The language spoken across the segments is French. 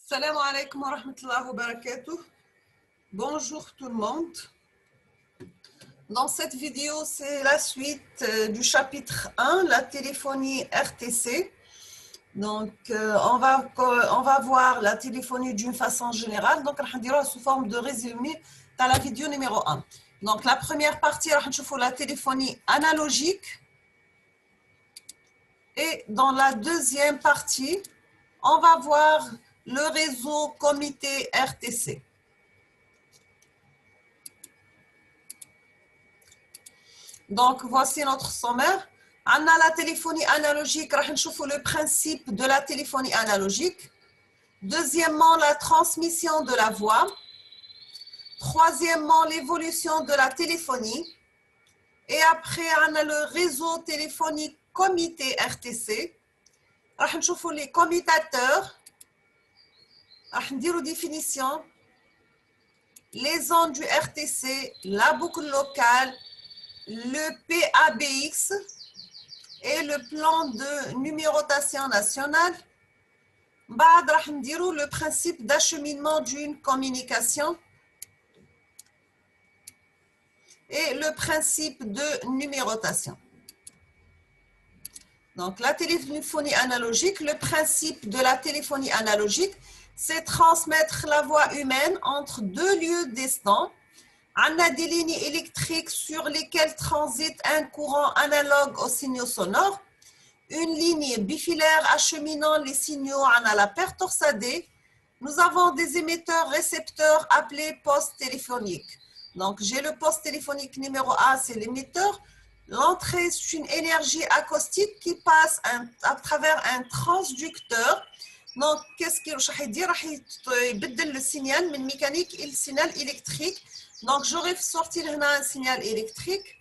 Salam alaikum wa rahmatullahi wa barakatuh. Bonjour tout le monde. Dans cette vidéo, c'est la suite du chapitre 1, la téléphonie RTC. Donc, on va voir la téléphonie d'une façon générale. Donc, on va sous forme de résumé dans la vidéo numéro 1. Donc, la première partie, on va voir la téléphonie analogique. Et dans la deuxième partie, on va voir le réseau comité RTC. Donc, voici notre sommaire. On a la téléphonie analogique. On va voir le principe de la téléphonie analogique. Deuxièmement, la transmission de la voix. Troisièmement, l'évolution de la téléphonie. Et après, on a le réseau téléphonique comité RTC. On va voir les commutateurs. On va dire aux définitions. Les ondes du RTC, la boucle locale, le PABX et le plan de numérotation nationale. بعد راح نديروا le principe d'acheminement d'une communication et le principe de numérotation. Donc la téléphonie analogique, le principe de la téléphonie analogique, c'est transmettre la voix humaine entre deux lieux distants. On a des lignes électriques sur lesquelles transite un courant analogue aux signaux sonores. Une ligne bifilaire acheminant les signaux à la paire torsadée. Nous avons des émetteurs-récepteurs appelés postes téléphoniques. Donc, j'ai le poste téléphonique numéro A, c'est l'émetteur. L'entrée, c'est une énergie acoustique qui passe à travers un transducteur. Donc, qu'est-ce qu'il va dire? Il va le signal mécanique et le signal électrique. Donc, j'aurais sorti un signal électrique.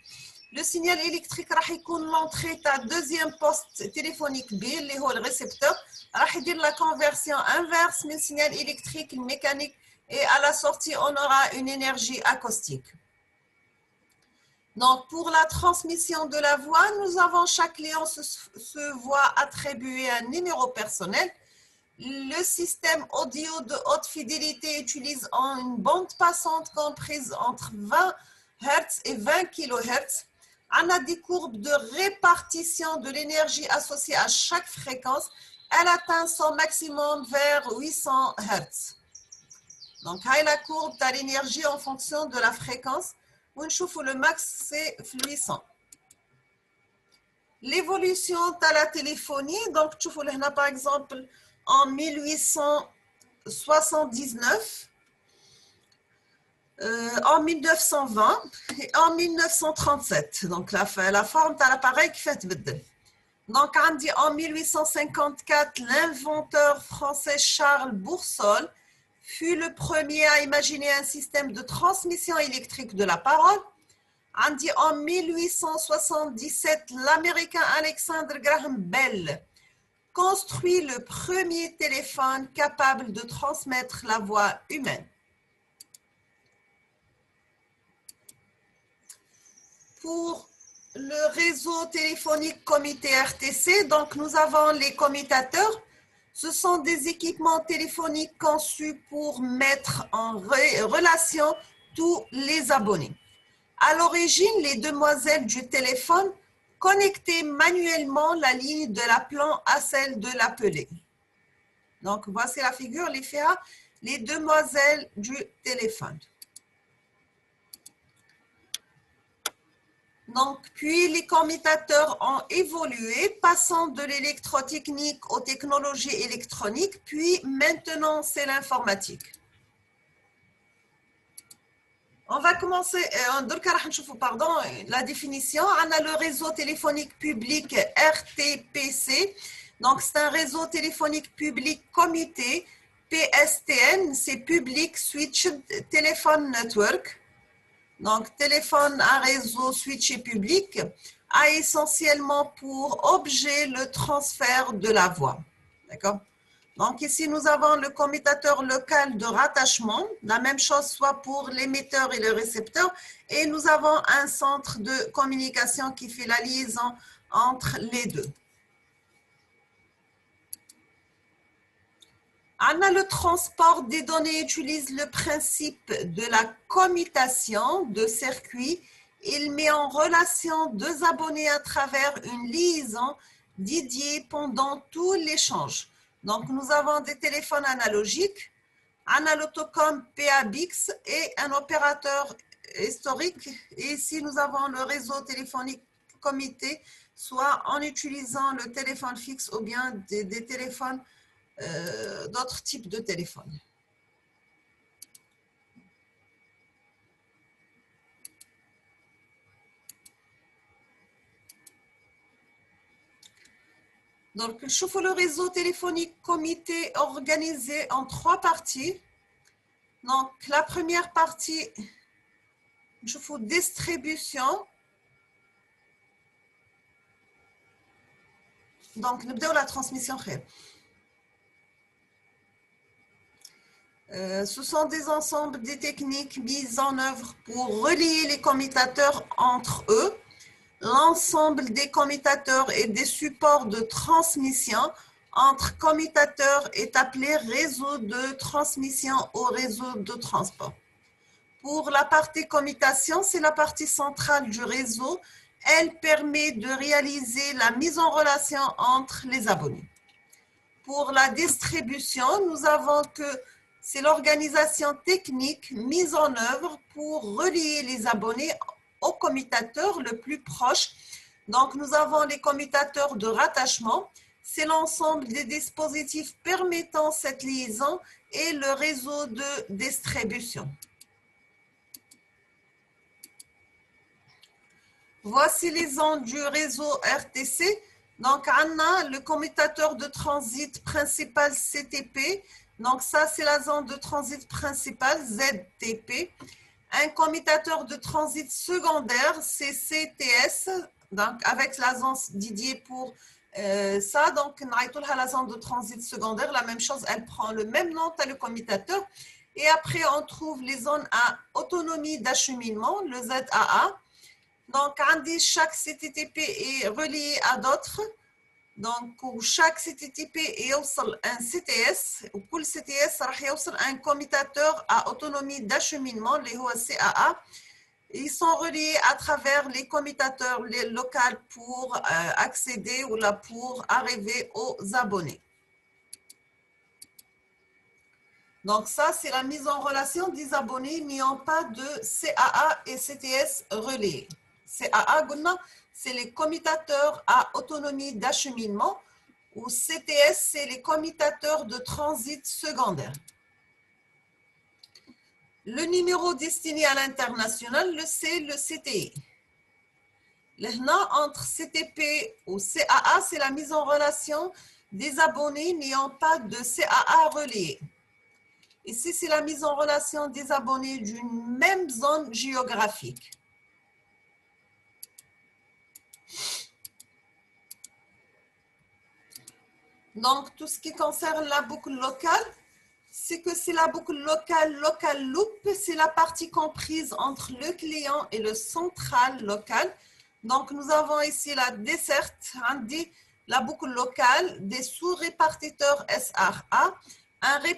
Le signal électrique va être l'entrée de deuxième poste téléphonique B, le récepteur. Va dire la conversion inverse du signal électrique mécanique et à la sortie, on aura une énergie acoustique. Donc, pour la transmission de la voix, nous avons chaque client se voit attribuer un numéro personnel. Le système audio de haute fidélité utilise une bande passante comprise entre 20 Hz et 20 kHz. On a des courbes de répartition de l'énergie associée à chaque fréquence. Elle atteint son maximum vers 800 Hz. Donc, c'est la courbe de l'énergie en fonction de la fréquence. On voit le max, c'est 800. L'évolution de la téléphonie, donc, tu vois là, par exemple, en 1879, en 1920 et en 1937. Donc, la forme de l'appareil qui fait بدل. Donc, on dit en 1854, l'inventeur français Charles Boursol fut le premier à imaginer un système de transmission électrique de la parole. On dit en 1877, l'Américain Alexander Graham Bell construit le premier téléphone capable de transmettre la voix humaine. Pour le réseau téléphonique comité RTC, donc nous avons les commutateurs. Ce sont des équipements téléphoniques conçus pour mettre en relation tous les abonnés. À l'origine, les demoiselles du téléphone connectaient manuellement la ligne de l'appelant à celle de l'appelé. Donc, voici la figure, les demoiselles du téléphone. Donc, puis les commutateurs ont évolué, passant de l'électrotechnique aux technologies électroniques, puis maintenant c'est l'informatique. On va commencer, la définition. On a le réseau téléphonique public RTPC. Donc, c'est un réseau téléphonique public commuté. PSTN, c'est Public Switched Telephone Network. Donc, téléphone à réseau switché public a essentiellement pour objet le transfert de la voix. D'accord? Donc, ici, nous avons le commutateur local de rattachement. La même chose soit pour l'émetteur et le récepteur. Et nous avons un centre de communication qui fait la liaison entre les deux. Anna, le transport des données utilise le principe de la commutation de circuit. Il met en relation deux abonnés à travers une liaison dédiée pendant tout l'échange. Donc, nous avons des téléphones analogiques, Analotocom PABX et un opérateur historique. Et ici, nous avons le réseau téléphonique commité, soit en utilisant le téléphone fixe ou bien des téléphones, d'autres types de téléphones. Donc, je fais le réseau téléphonique comité organisé en trois parties. Donc, la première partie, je fais distribution. Donc, nous la transmission. Ce sont des ensembles de techniques mises en œuvre pour relier les commutateurs entre eux. L'ensemble des commutateurs et des supports de transmission entre commutateurs est appelé réseau de transmission ou réseau de transport. Pour la partie commutation, c'est la partie centrale du réseau. Elle permet de réaliser la mise en relation entre les abonnés. Pour la distribution, nous avons que c'est l'organisation technique mise en œuvre pour relier les abonnés au commutateur le plus proche. Donc, nous avons les commutateurs de rattachement. C'est l'ensemble des dispositifs permettant cette liaison et le réseau de distribution. Voici les ondes du réseau RTC. Donc, on a le commutateur de transit principal CTP. Donc, ça, c'est la zone de transit principale, ZTP. Un commutateur de transit secondaire, c'est CTS, donc avec la zone dédiée pour ça. Donc, la zone de transit secondaire, la même chose, elle prend le même nom que le commutateur. Et après, on trouve les zones à autonomie d'acheminement, le ZAA. Donc, chaque CTTP est relié à d'autres. Donc, chaque CTTP est un CTS, ou tout CTS a un commutateur à autonomie d'acheminement, les CAA. Ils sont reliés à travers les commutateurs locaux pour accéder ou là pour arriver aux abonnés. Donc, ça, c'est la mise en relation des abonnés n'ayant pas de CAA et CTS reliés. CAA, c'est les commutateurs à autonomie d'acheminement, ou CTS, c'est les commutateurs de transit secondaire. Le numéro destiné à l'international, c'est le CTI. Entre CTP ou CAA, c'est la mise en relation des abonnés n'ayant pas de CAA relié. Ici, c'est la mise en relation des abonnés d'une même zone géographique. Donc, tout ce qui concerne la boucle locale, c'est que c'est la boucle locale, local loop, c'est la partie comprise entre le client et le central local. Donc, nous avons ici la desserte, la boucle locale des sous-répartiteurs SRA,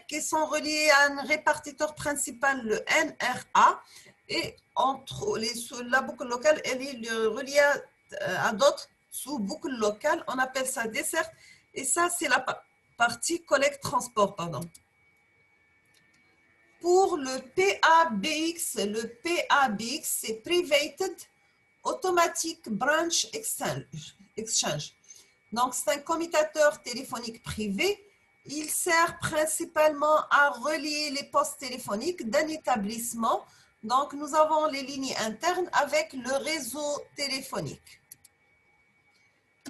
qui sont reliés à un répartiteur principal, le NRA, et entre la boucle locale, elle est reliée à d'autres sous-boucles locales, on appelle ça desserte, et ça, c'est la partie collecte-transport, pardon. Pour le PABX, c'est Privated Automatic Branch Exchange. Donc, c'est un commutateur téléphonique privé. Il sert principalement à relier les postes téléphoniques d'un établissement. Donc, nous avons les lignes internes avec le réseau téléphonique.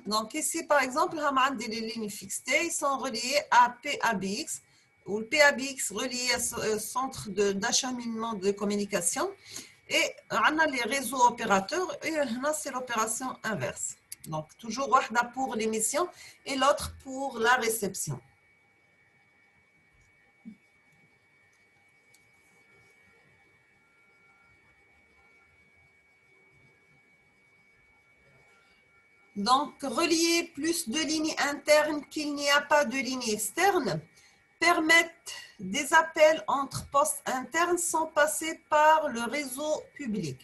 Donc, ici, par exemple, les lignes fixes, ils sont reliées à PABX, ou le PABX relié au centre d'acheminement de communication. Et on a les réseaux opérateurs, et là, c'est l'opération inverse. Donc, toujours wahda pour l'émission et l'autre pour la réception. Donc, relier plus de lignes internes qu'il n'y a pas de lignes externes. permettent des appels entre postes internes sans passer par le réseau public.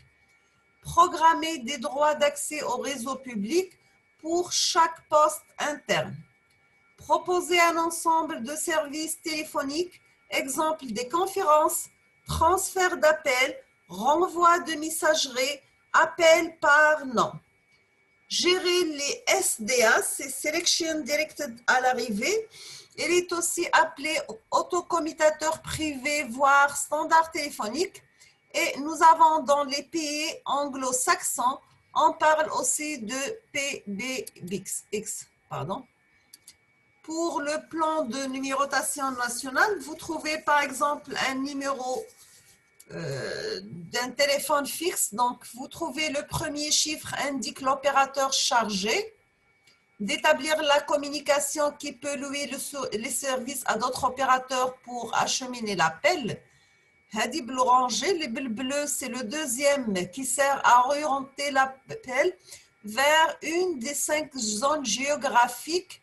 Programmer des droits d'accès au réseau public pour chaque poste interne. Proposer un ensemble de services téléphoniques, exemple des conférences, transfert d'appels, renvoi de messagerie, appel par nom. Gérer les SDA, c'est Selection Directed à l'arrivée. Il est aussi appelé autocommutateur privé, voire standard téléphonique. Et nous avons dans les pays anglo-saxons, on parle aussi de PBX. Pour le plan de numérotation nationale, vous trouvez par exemple un numéro d'un téléphone fixe. Donc, vous trouvez le premier chiffre indique l'opérateur chargé d'établir la communication qui peut louer les services à d'autres opérateurs pour acheminer l'appel. Hadi bleu-orangé, les bleu, c'est le deuxième qui sert à orienter l'appel vers une des 5 zones géographiques.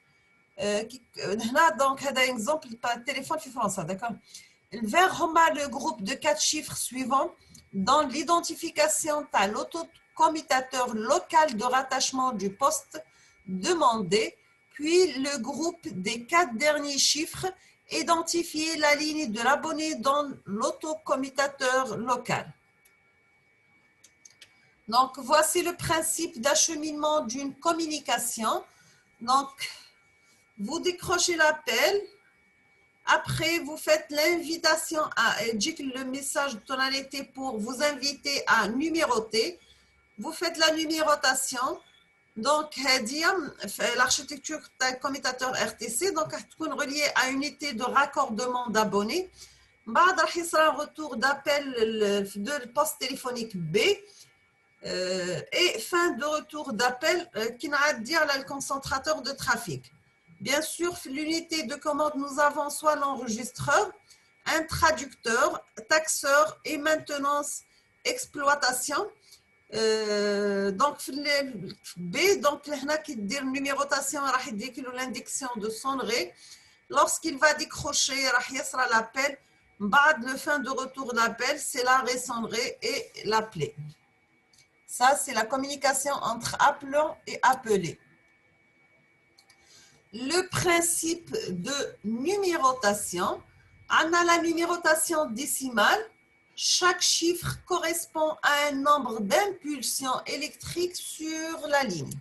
Donc, un exemple, téléphone في فرنسا, d'accord? Le vert le groupe de 4 chiffres suivants dans l'identification à l'autocommutateur local de rattachement du poste demandé, puis le groupe des 4 derniers chiffres, identifier la ligne de l'abonné dans l'autocommutateur local. Donc, voici le principe d'acheminement d'une communication. Donc, vous décrochez l'appel. Après, vous faites l'invitation à le message de tonalité pour vous inviter à numéroter. Vous faites la numérotation. Donc, l'architecture d'un commutateur RTC, donc, est reliée à une unité de raccordement d'abonnés. Il y a un retour d'appel de poste téléphonique B et fin de retour d'appel qui n'a dire le concentrateur de trafic. Bien sûr, l'unité de commande, nous avons soit l'enregistreur, un traducteur, taxeur et maintenance exploitation. Donc, B, donc, la numérotation, l'indication de sonnerie. Lorsqu'il va décrocher, il sera l'appel. Le fin de retour d'appel, c'est la résonnerie et l'appelé. Ça, c'est la communication entre appelant et appelé. Le principe de numérotation, on a la numérotation décimale. Chaque chiffre correspond à un nombre d'impulsions électriques sur la ligne.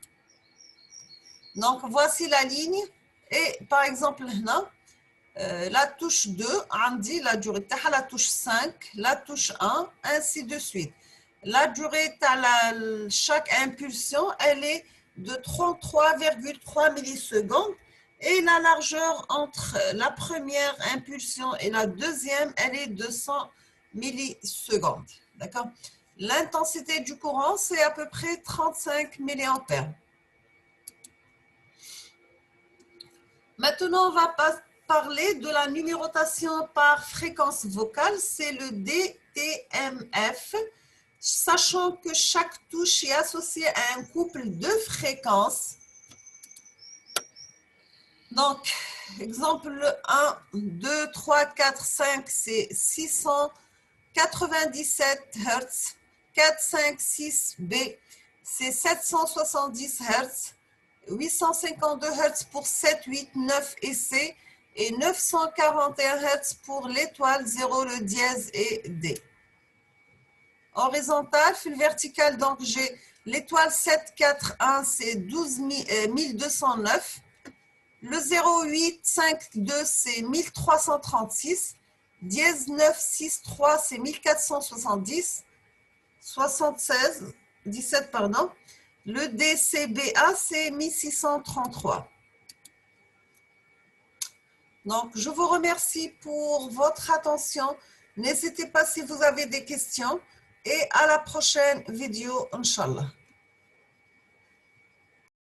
Donc, voici la ligne. Et par exemple, là, la touche 2, on dit la durée, la touche 5, la touche 1, ainsi de suite. La durée de chaque impulsion, elle est de 33,3 millisecondes. Et la largeur entre la première impulsion et la deuxième, elle est de 100 millisecondes. D'accord? L'intensité du courant, c'est à peu près 35 milliampères. Maintenant, on va parler de la numérotation par fréquence vocale. C'est le DTMF, sachant que chaque touche est associée à un couple de fréquences. Donc, exemple 1, 2, 3, 4, 5, c'est 697 Hz. 4, 5, 6, B, c'est 770 Hz. 852 Hz pour 7, 8, 9 et C. Et 941 Hz pour l'étoile 0, le dièse et D. Horizontal, fil vertical, donc j'ai l'étoile 741, c'est 1209. Le 0852, c'est 1336. Dièse 963, c'est 1470. 17, pardon. Le DCBA, c'est 1633. Donc, je vous remercie pour votre attention. N'hésitez pas si vous avez des questions. Et à la prochaine vidéo, Inch'Allah.